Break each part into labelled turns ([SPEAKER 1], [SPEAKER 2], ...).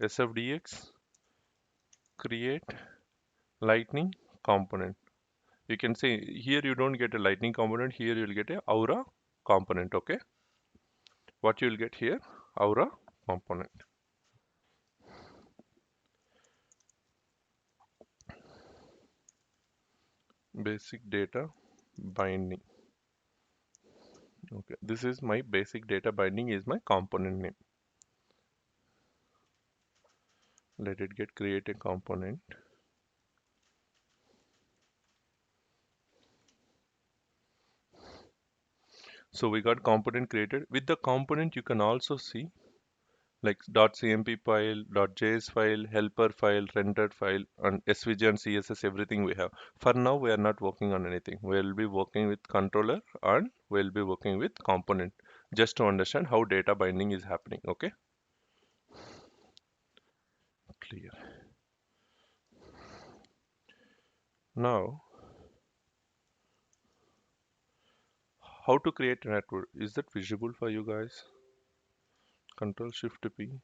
[SPEAKER 1] sfdx create lightning component. You can say here you don't get a lightning component, here you'll get a aura component. Okay, what you'll get here, aura component. Basic data binding. Okay, this is my basic data binding is my component name. Let it get create a component. So we got component created. With the component you can also see like .cmp file, .js file, helper file, rendered file, and SVG and CSS, everything we have. For now, we are not working on anything. We'll be working with controller and we'll be working with component just to understand how data binding is happening. Okay, clear. Now, how to create a network? Is that visible for you guys? Control Shift P.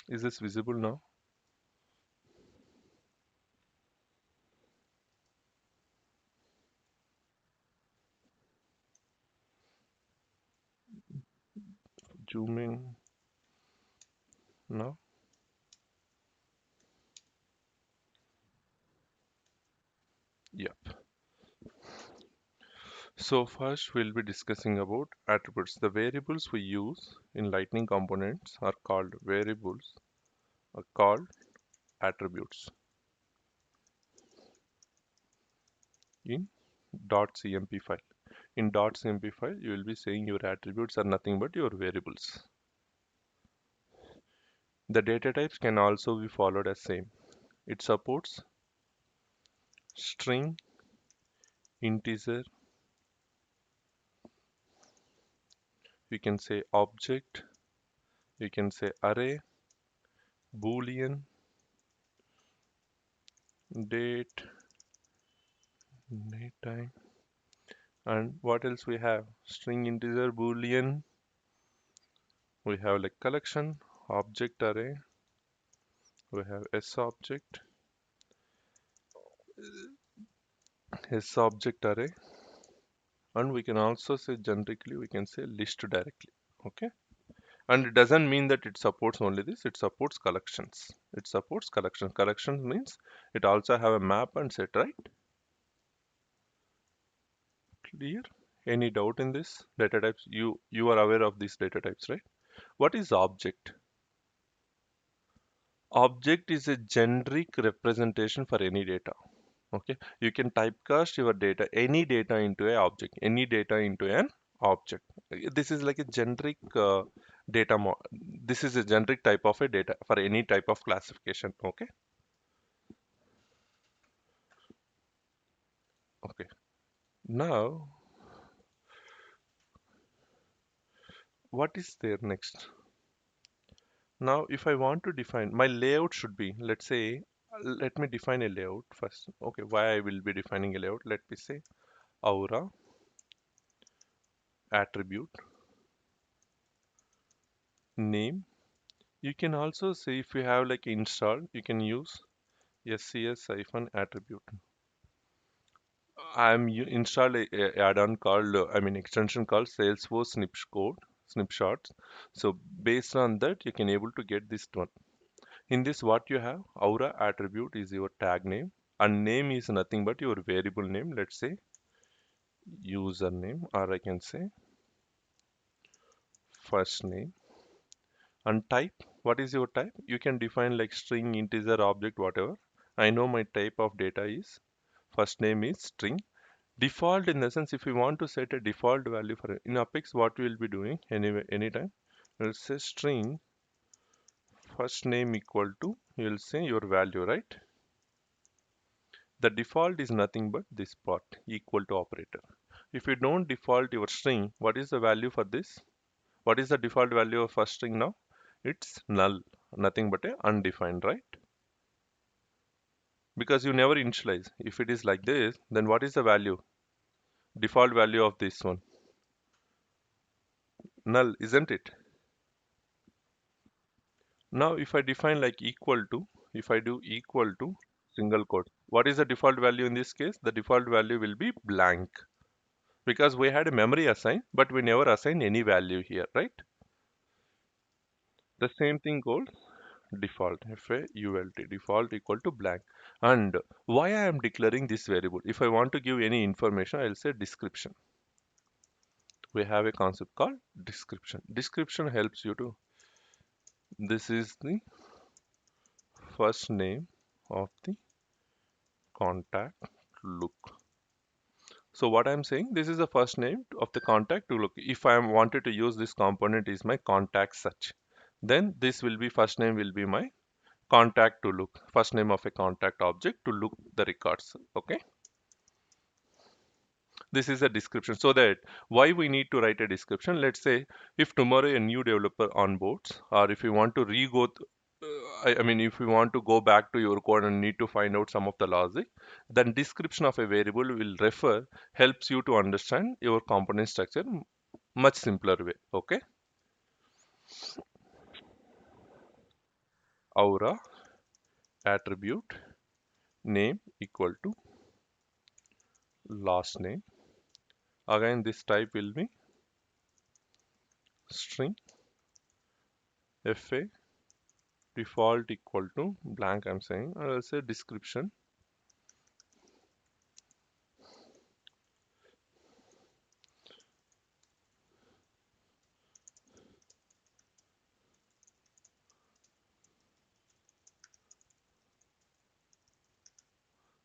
[SPEAKER 1] Is this visible now? Zoom in now. Yeah. So first we'll be discussing about attributes. The variables we use in Lightning components are called variables, are called attributes in .cmp file. In .cmp file, you will be saying your attributes are nothing but your variables. The data types can also be followed as same. It supports string, integer, you can say object, you can say array, boolean, date, date time, and what else we have? String, integer, boolean. We have like collection, object array, we have S object array, and we can also say generically we can say list directly. Okay, and it doesn't mean that it supports only this, it supports collections. It supports collection. Collections means it also have a map and set, right? Clear? Any doubt in this? Data types, you are aware of these data types, right? What is object? Object is a generic representation for any data. Okay, you can typecast your data, any data into a object, any data into an object. This is like a generic this is a generic type of a data for any type of classification. Okay, okay. Now, what is there next? Now, if I want to define my layout should be, let's say, let me define a layout first. Okay, why I will be defining a layout? Let me say aura attribute name. You can also say if you have like install, you can use scs-attribute. Installed a add-on called, I mean extension called Salesforce snapshots. So based on that, you can able to get this one. In this, what you have, Aura attribute is your tag name, and name is nothing but your variable name. Let's say username, or I can say first name. And type, what is your type? You can define like string, integer, object, whatever. I know my type of data is first name is string. Default in the sense if you want to set a default value for it. In Apex, what we will be doing anyway anytime, we'll say string first name equal to, you'll say your value, right? The default is nothing but this part equal to operator. If you don't default your string, what is the value for this? What is the default value of first string now? It's null, nothing but a undefined, right? Because you never initialize. If it is like this, then what is the value? Default value of this one. Null, isn't it? Now if I define like equal to, if I do equal to single quote, what is the default value in this case? The default value will be blank because we had a memory assigned, but we never assign any value here, right? The same thing goes default, fault, default equal to blank. And why I am declaring this variable? If I want to give any information, I'll say description. We have a concept called description. Description helps you to, this is the first name of the contact look. So what I'm saying, this is the first name of the contact to look. If I wanted to use this component is my contact search, then this will be first name will be my contact to look, first name of a contact object to look the records. Okay, this is a description. So that why we need to write a description. Let's say if tomorrow a new developer onboards, or if you want to re-go I mean, if you want to go back to your code and need to find out some of the logic, then description of a variable will refer, helps you to understand your component structure much simpler way. Okay. Aura attribute name equal to last name. Again, this type will be string fa default equal to blank. I'm saying, and I'll say description.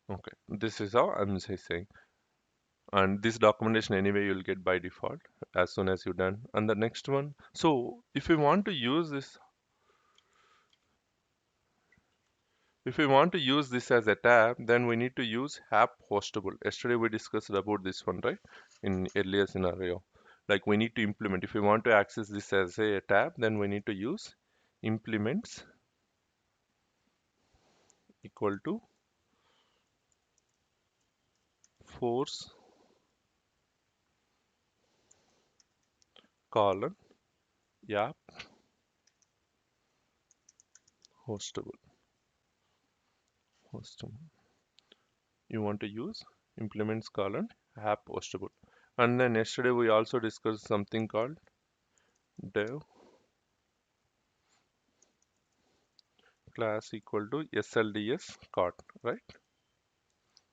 [SPEAKER 1] Okay, this is how I'm saying. And this documentation anyway you'll get by default as soon as you're done. And the next one, so if we want to use this, if we want to use this as a tab, then we need to use app hostable. Yesterday we discussed about this one, right? In earlier scenario, like we need to implement, if we want to access this as a tab, then we need to use implements equal to force colon app hostable. Hostable, you want to use implements colon app hostable. And then yesterday we also discussed something called dev class equal to slds card, right?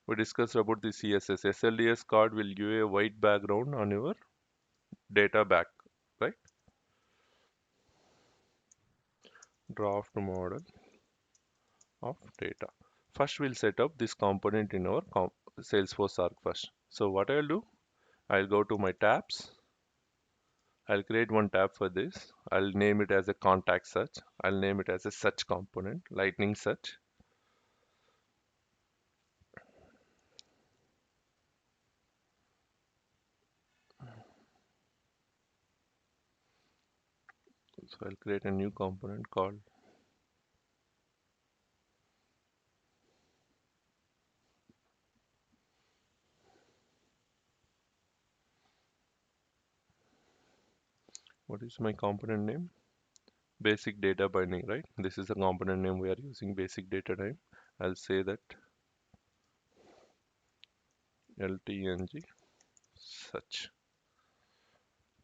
[SPEAKER 1] We discussed about the css. Slds card will give a white background on your data back, right? Draft model of data. First we'll set up this component in our Salesforce arc first. So what I'll do, I'll go to my tabs. I'll create one tab for this. I'll name it as a contact search. I'll name it as a search component, lightning search. So I'll create a new component called what is my component name? Basic data binding, right? This is the component name we are using, basic data type. I'll say that LTNG search.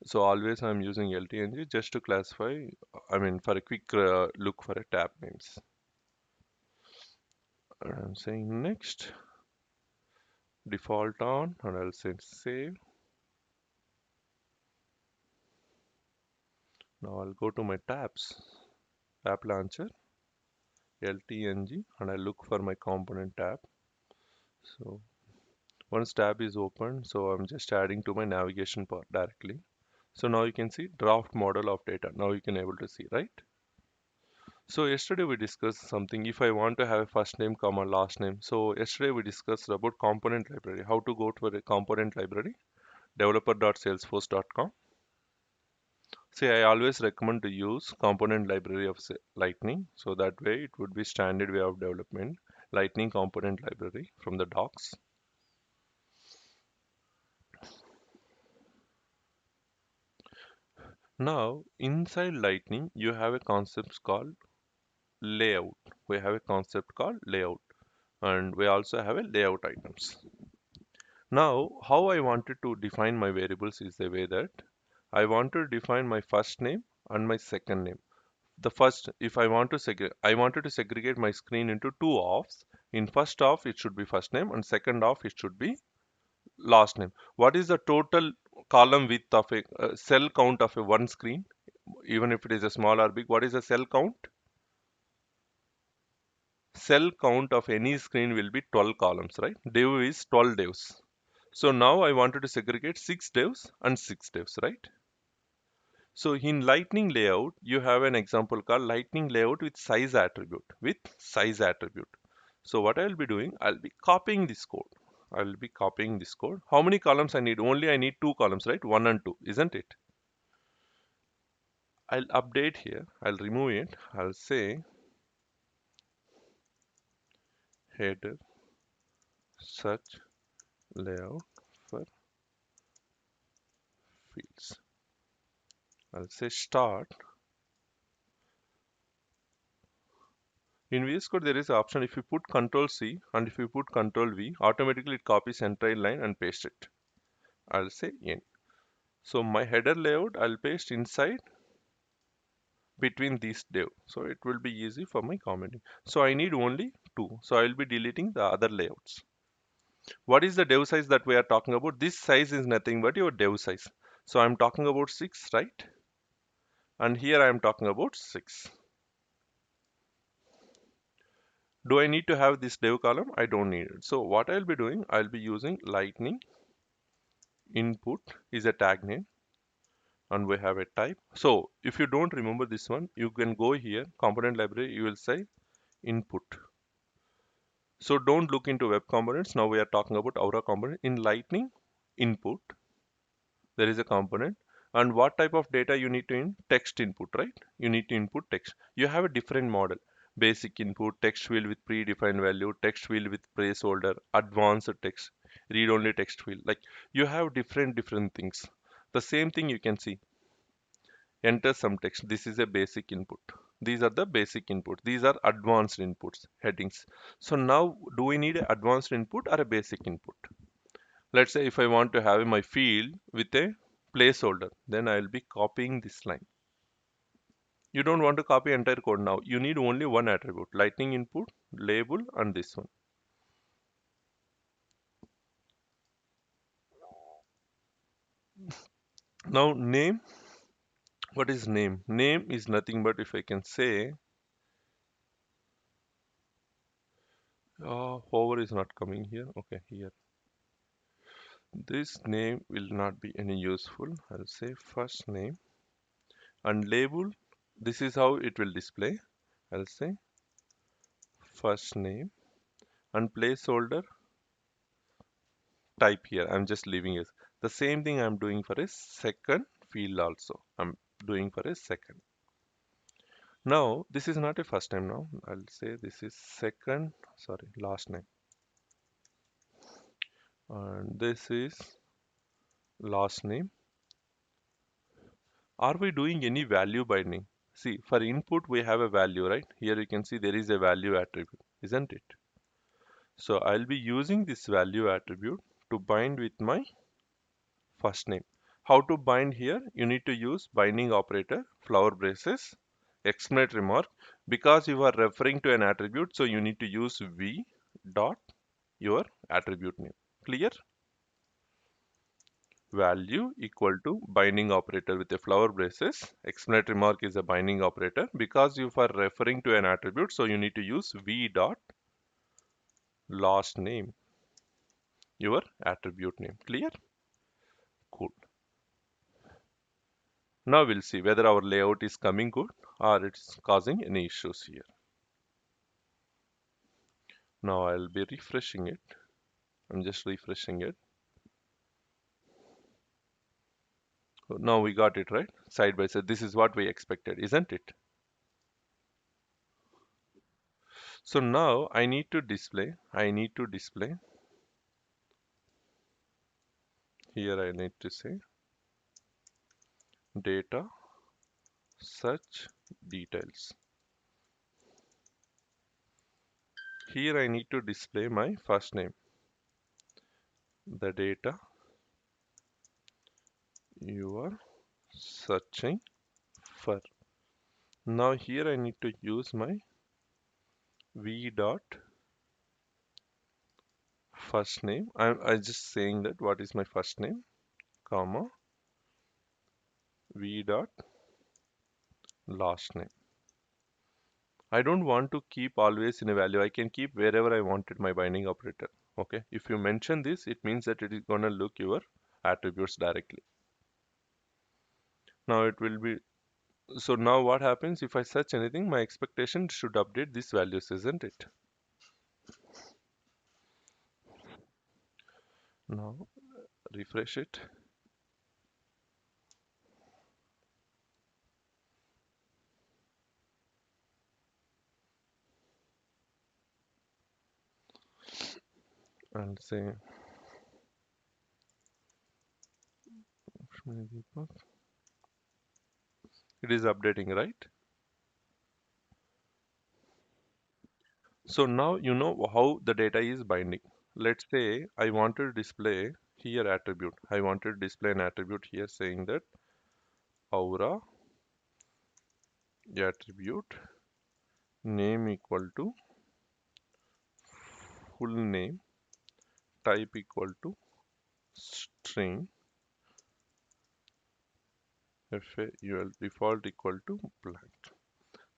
[SPEAKER 1] So always I'm using LTNG just to classify, I mean for a quick look for a tab names. And I'm saying next, default on, and I'll say save. Now I'll go to my tabs, app launcher, LTNG, and I look for my component tab. So once tab is open, so I'm just adding to my navigation part directly. So now you can see draft model of data. Now you can able to see, right? So yesterday we discussed something. If I want to have a first name comma last name. So yesterday we discussed about component library. How to go to a component library, developer.salesforce.com. See, I always recommend to use component library of Lightning. So that way it would be standard way of development. Lightning component library from the docs. Now, inside Lightning, you have a concept called layout. We have a concept called layout, and we also have a layout items. Now, how I wanted to define my variables is the way that I want to define my first name and my second name. The first, if I want to I wanted to segregate my screen into two offs. In first off, it should be first name, and second off, it should be last name. What is the total column width of a cell count of a one screen? Even if it is a small or big, what is the cell count? Cell count of any screen will be 12 columns, right? Div is 12 divs. So now I wanted to segregate 6 divs and 6 divs, right? So in Lightning layout, you have an example called Lightning layout with size attribute, So what I'll be doing, I'll be copying this code. I'll be copying this code. How many columns I need? Only I need two columns, right? One and two, isn't it? I'll update here. I'll remove it. I'll say header search layout for fields. I'll say start. In VS Code, there is an option if you put Control C and if you put Control V, automatically it copies entire line and paste it. I'll say end. So my header layout, I'll paste inside between these div. So it will be easy for my commenting. So I need only two. So I'll be deleting the other layouts. What is the div size that we are talking about? This size is nothing but your div size. So I'm talking about 6, right? And here I am talking about 6. Do I need to have this div column? I don't need it. So what I'll be doing, I'll be using Lightning input is a tag name and we have a type. So if you don't remember this one, you can go here, component library, you will say input. So don't look into web components. Now we are talking about Aura component. In Lightning input, there is a component. And what type of data you need to in? Text input, right? You need to input text. You have a different model. Basic input, text field with predefined value, text field with placeholder, advanced text, read-only text field. Like you have different things. The same thing you can see. Enter some text. This is a basic input. These are the basic input. These are advanced inputs, headings. So now do we need an advanced input or a basic input? Let's say if I want to have my field with a placeholder, then I'll be copying this line. You don't want to copy entire code now. You need only one attribute, lightning input, label, and this one. Now name, what is name? Name is nothing but if I can say, hover is not coming here. Okay, here. This name will not be any useful. I'll say first name and label. This is how it will display. I'll say first name and placeholder type here. I'm just leaving it. The same thing I'm doing for a second field also. I'm doing for a second. Now, this is not a first name now. I'll say this is second, sorry, last name. And this is last name. Are we doing any value binding? See, for input, we have a value, right? Here you can see there is a value attribute, isn't it? So I'll be using this value attribute to bind with my first name. How to bind here? You need to use binding operator, flower braces, exclamatory mark. Because you are referring to an attribute, so you need to use v dot your attribute name. Clear? Value equal to binding operator with a flower braces. Explanatory mark is a binding operator. Because you are referring to an attribute, so you need to use v dot last name, your attribute name. Clear? Cool. Now we'll see whether our layout is coming good or it's causing any issues here. Now I'll be refreshing it. I'm just refreshing it. Now we got it right, side by side. This is what we expected, isn't it? So now I need to display, here I need to say data search details. Here I need to display my first name, the data you are searching for. Now here I need to use my v dot first name. I just saying that what is my first name, comma v dot last name. I don't want to keep always in a value. I can keep wherever I wanted my binding operator. Okay. If you mention this, it means that it is gonna look your attributes directly. Now it will be, so now what happens if I search anything, my expectation should update these values, isn't it? Now refresh it. And say it is updating, right? So now you know how the data is binding. Let's say I want to display here attribute. I want to display an attribute here saying that aura attribute name equal to full name, type equal to string, FAUL default equal to blank.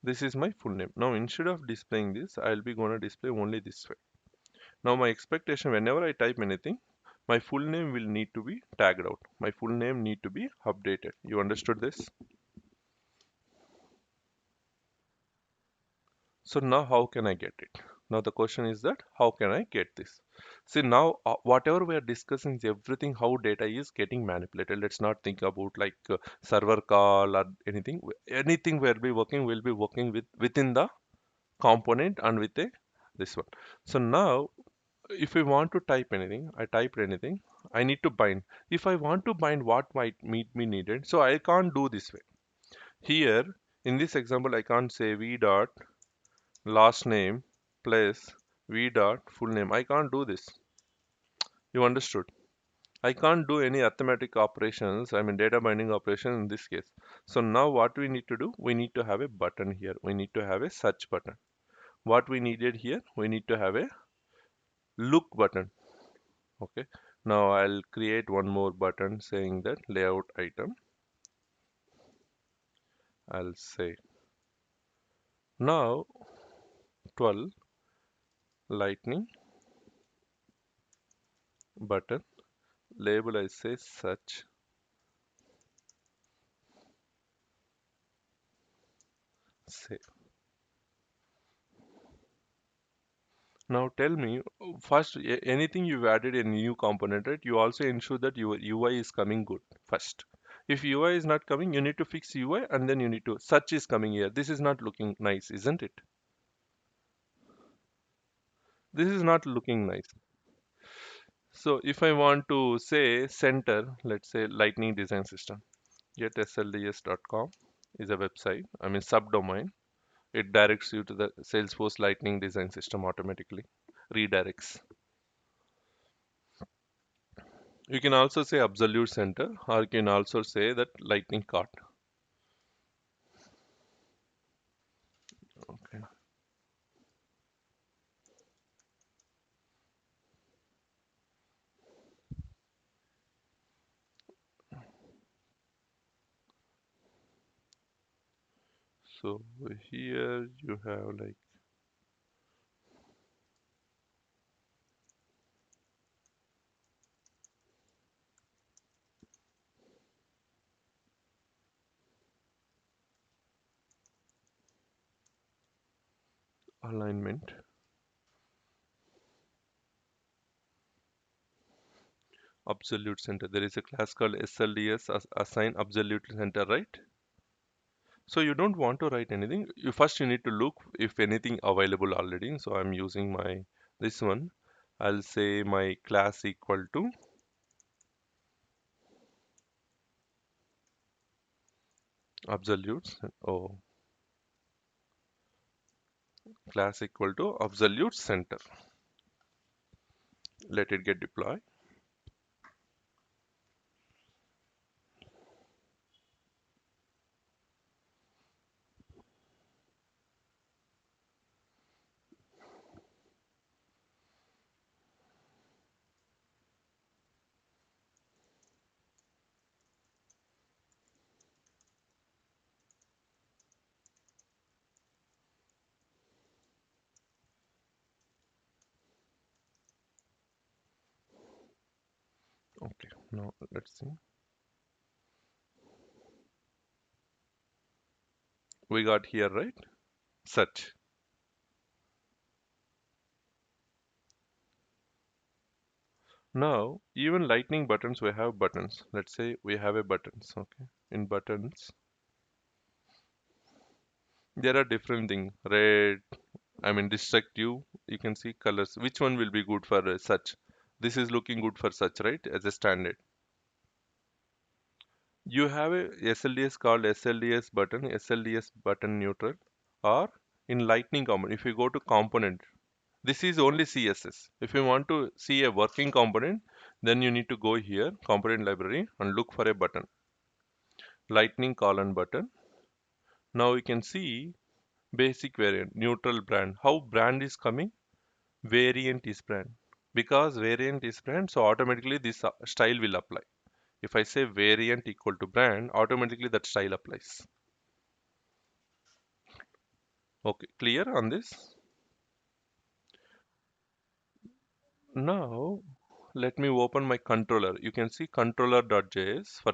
[SPEAKER 1] This is my full name. Now instead of displaying this, I'll be gonna display only this way. Now my expectation, whenever I type anything, my full name will need to be tagged out. My full name need to be updated. You understood this? So now how can I get it? Now the question is that how can I get this? See now whatever we are discussing is everything how data is getting manipulated. Let's not think about like server call or anything. Anything we'll be working with within the component and with a this one. So now if I want to type anything, I typed anything, I need to bind. If I want to bind what might meet me needed, so I can't do this way. Here in this example, I can't say v dot last name plus v dot full name. I can't do this. You understood? I can't do any arithmetic operations, I mean data binding operation in this case. So now what we need to do, we need to have a button here. We need to have a search button. What we needed here, we need to have a look button. Okay. Now I'll create one more button saying that layout item. I'll say now 12 lightning button, label I say search, save. Now tell me, first anything you've added a new component, right? You also ensure that your UI is coming good first. If UI is not coming, you need to fix UI and then you need to search is coming here. This is not looking nice, isn't it? This is not looking nice. So if I want to say center, let's say Lightning Design System, getslds.com is a website, I mean subdomain. It directs you to the Salesforce Lightning Design System automatically, redirects. You can also say Absolute Center, or you can also say that Lightning Cart. Okay. So here you have like alignment, Absolute Center. There is a class called SLDS assign Absolute Center, right? So you don't want to write anything. You need to look if anything available already. So I'm using my this one. I'll say my class equal to Absolutes. Oh, class equal to absolute center. Let it get deployed. Okay, now let's see. We got here, right? Search. Now, even lightning buttons, we have buttons. Let's say we have a buttons, okay? In buttons, there are different things. Red, I mean destructive, you can see colors. Which one will be good for search? This is looking good for search, right? As a standard. You have a SLDS called SLDS button, SLDS button neutral, or in lightning component. If you go to component, this is only CSS. If you want to see a working component, then you need to go here, component library, and look for a button, lightning colon button. Now you can see basic variant, neutral brand. How brand is coming? Variant is brand. Because variant is brand, so automatically this style will apply. If I say variant equal to brand, automatically that style applies. Okay, clear on this? Now, let me open my controller. You can see controller.js for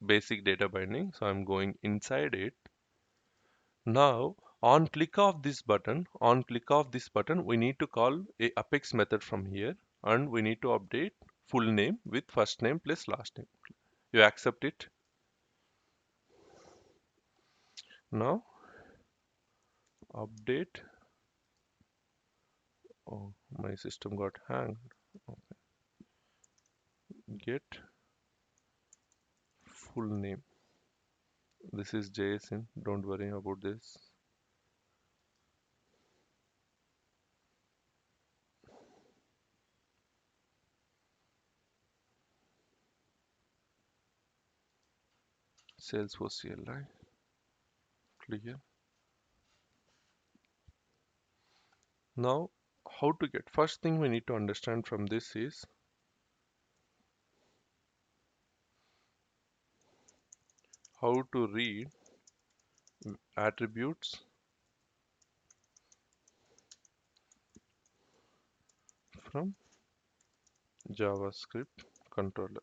[SPEAKER 1] basic data binding. So I'm going inside it. Now, on click of this button, we need to call a Apex method from here, and we need to update full name with first name plus last name. You accept it. Now, update. Oh, my system got hanged. Get full name. This is JSON. Don't worry about this. Salesforce CLI. Clear. Now, how to get? First thing we need to understand from this is how to read attributes from JavaScript controller.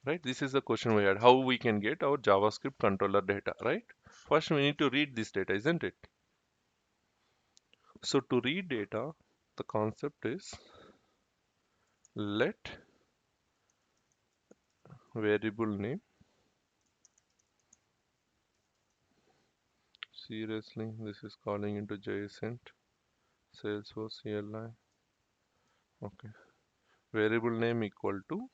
[SPEAKER 1] Right? This is the question we had. How we can get our JavaScript controller data, right? First, we need to read this data, isn't it? So to read data, the concept is let variable name. Seriously, this is calling into JSON, Salesforce CLI. Okay. Variable name equal to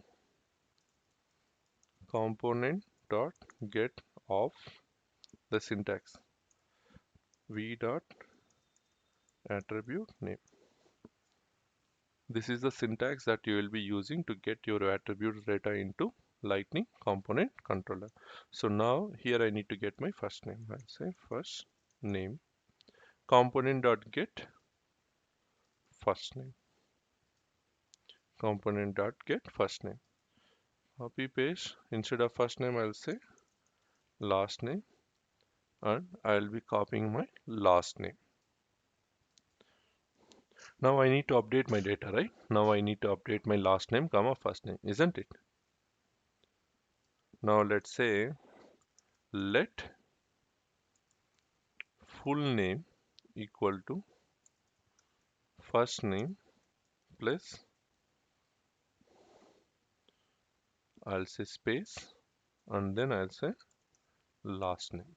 [SPEAKER 1] component dot get of the syntax v dot attribute name. This is the syntax that you will be using to get your attribute data into Lightning component controller. So now here I need to get my first name. I'll say first name component dot get first name, component dot get first name. Copy paste, instead of first name I'll say last name, and I'll be copying my last name. Now I need to update my data, right? Now I need to update my last name comma first name, isn't it? Now let's say let full name equal to first name plus, I'll say space, and then I'll say last name.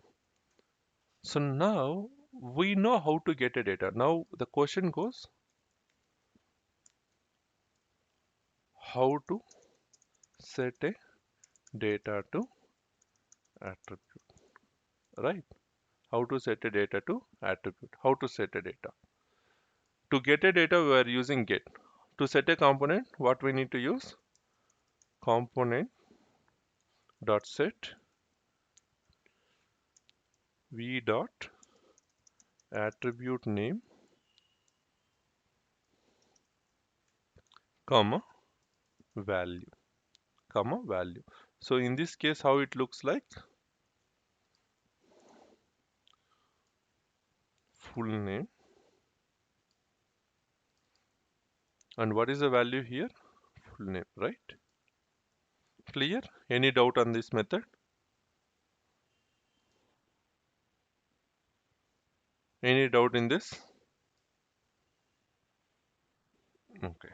[SPEAKER 1] So now we know how to get a data. Now the question goes, how to set a data to attribute, right? How to set a data to attribute, how to set a data. To get a data, we are using get. To set a component, what we need to use? Component dot set v dot attribute name, comma value, comma value. So in this case, how it looks like? Full name. And what is the value here? Full name, right? Clear? Any doubt on this method? Any doubt in this? Okay.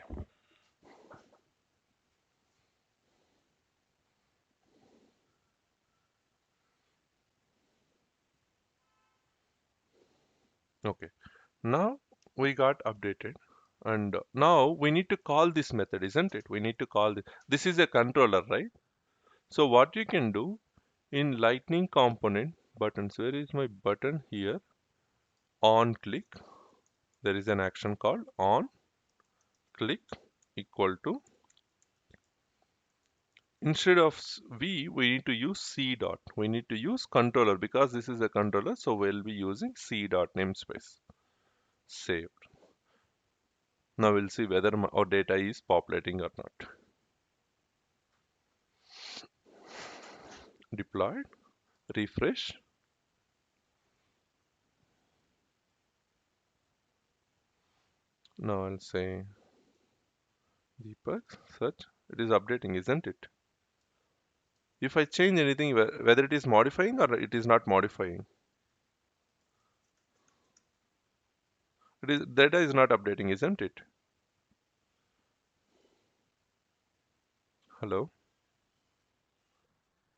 [SPEAKER 1] Okay. Now we got updated. And now we need to call this method, isn't it? We need to call this. This is a controller, right? So what you can do in Lightning component buttons, where is my button here? On click. There is an action called on click equal to, instead of v, we need to use c dot. We need to use controller because this is a controller, so we'll be using c dot namespace. Save. Now we'll see whether our data is populating or not. Deployed, refresh. Now I'll say Deepak, search. It is updating, isn't it? If I change anything, whether it is modifying or it is not modifying, it is data is not updating, isn't it? Hello,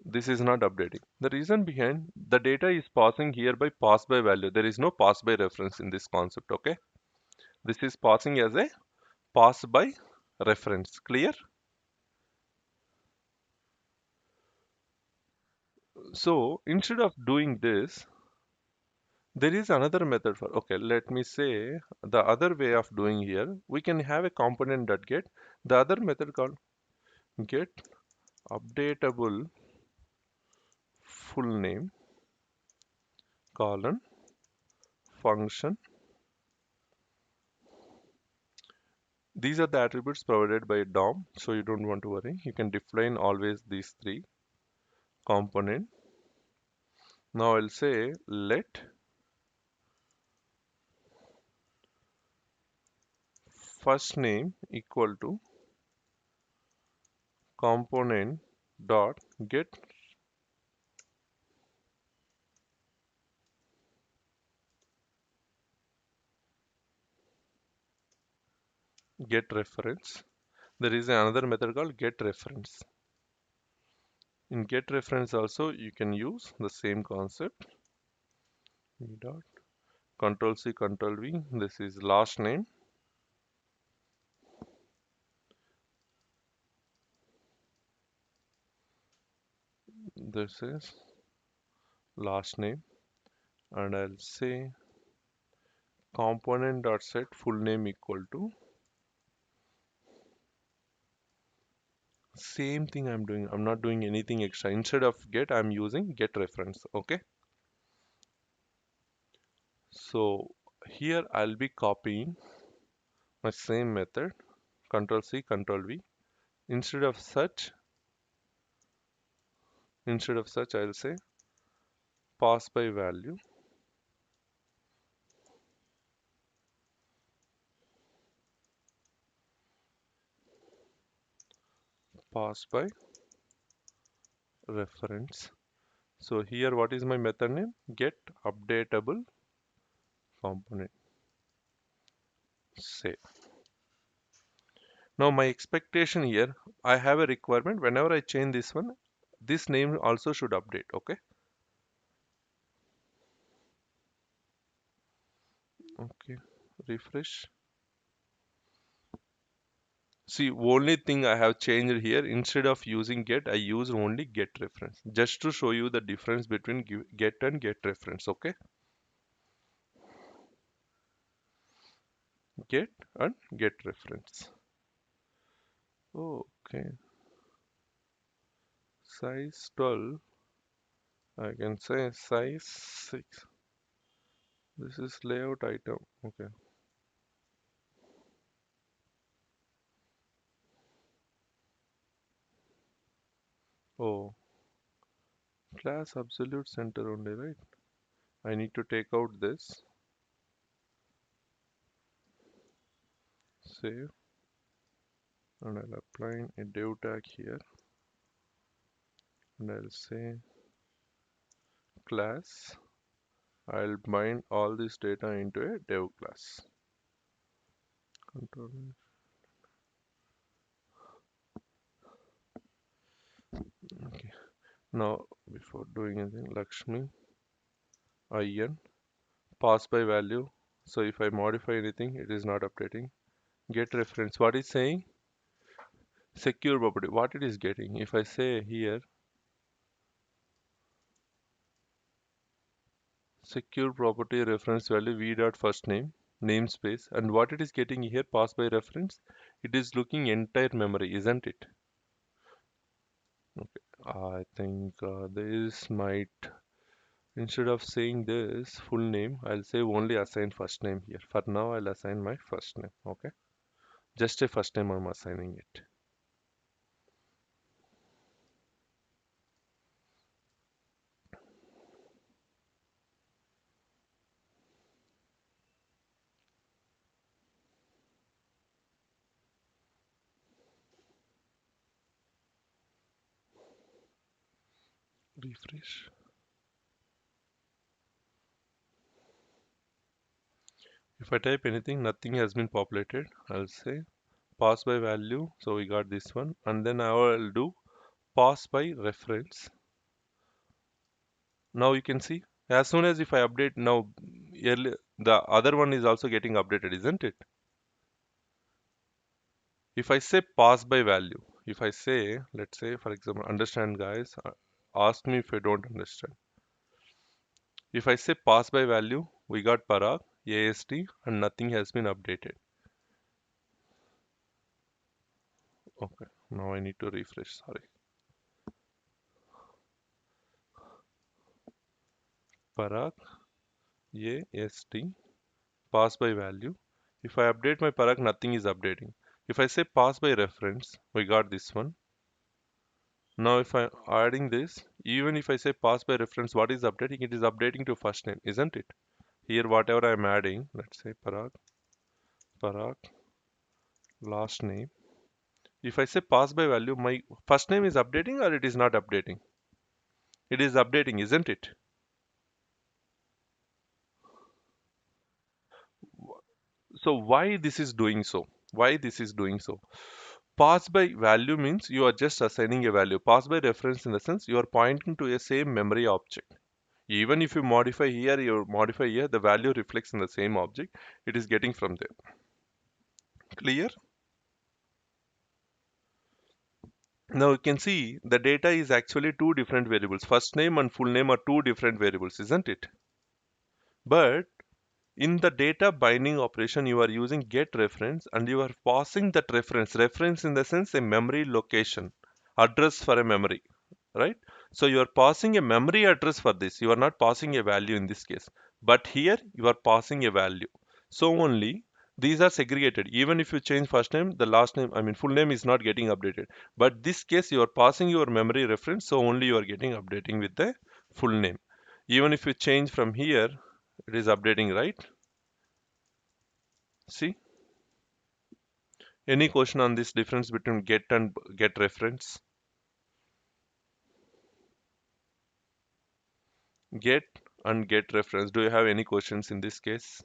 [SPEAKER 1] this is not updating. The reason behind the data is passing here by pass by value. There is no pass by reference in this concept. Okay, this is passing as a pass by reference. Clear? So instead of doing this, there is another method for, okay, let me say the other way of doing here, we can have a component that get the other method called get updatable full name colon function. These are the attributes provided by DOM, so you don't want to worry. You can define always these three component. Now I'll say let first name equal to component dot get reference. There is another method called get reference. In get reference also you can use the same concept. V dot control C control V. This is last name. This is last name, and I'll say component dot set full name equal to same thing I'm doing. I'm not doing anything extra. Instead of get, I'm using get reference. Okay. So here I'll be copying my same method. Control C control V. Instead of such, I'll say pass by value, pass by reference. So here what is my method name? Get updatable component. Save. Now my expectation here, I have a requirement whenever I change this one, this name also should update. Okay. Okay. Refresh. See, only thing I have changed here, instead of using get, I use only get reference. Just to show you the difference between get and get reference, okay? Get and get reference. Okay, size 12, I can say size 6. This is layout item, okay. Oh, class absolute center only, right? I need to take out this, save, and I'll apply a div tag here, and I'll say class. I'll bind all this data into a dev class. Control. Okay. Now, before doing anything, Lakshmi, IN, pass by value. So if I modify anything, it is not updating. Get reference. What is saying? Secure property. What it is getting? If I say here, secure property reference value v dot first name, namespace, and what it is getting here, pass by reference, it is looking entire memory, isn't it? Okay. I think this might, instead of saying this full name, I'll say only assign first name here. For now, I'll assign my first name. Okay. Just a first name I'm assigning it. Refresh. If I type anything, nothing has been populated. I'll say pass by value. So we got this one. And then I will do pass by reference. Now you can see, as soon as if I update now, the other one is also getting updated, isn't it? If I say pass by value, if I say, let's say, for example, understand guys, ask me if I don't understand. If I say pass by value, we got Parag, AST, and nothing has been updated. Okay, now I need to refresh, sorry. Parag, AST, pass by value. If I update my Parag, nothing is updating. If I say pass by reference, we got this one. Now if I'm adding this, even if I say pass by reference, what is updating? It is updating to first name, isn't it? Here whatever I'm adding, let's say Parag, Parag, last name. If I say pass by value, my first name is updating or it is not updating? It is updating, isn't it? So why this is doing so? Why this is doing so? Pass by value means you are just assigning a value. Pass by reference in the sense you are pointing to a same memory object. Even if you modify here, you modify here, the value reflects in the same object. It is getting from there. Clear? Now you can see the data is actually two different variables. First name and full name are two different variables, isn't it? But in the data binding operation, you are using get reference and you are passing that reference. Reference in the sense a memory location, address for a memory, right? So you are passing a memory address for this. You are not passing a value in this case. But here you are passing a value. So only these are segregated. Even if you change first name, the last name, I mean full name is not getting updated. But this case you are passing your memory reference, so only you are getting updating with the full name. Even if you change from here, it is updating, right? See, any question on this difference between get and get reference? Get and get reference. Do you have any questions in this case?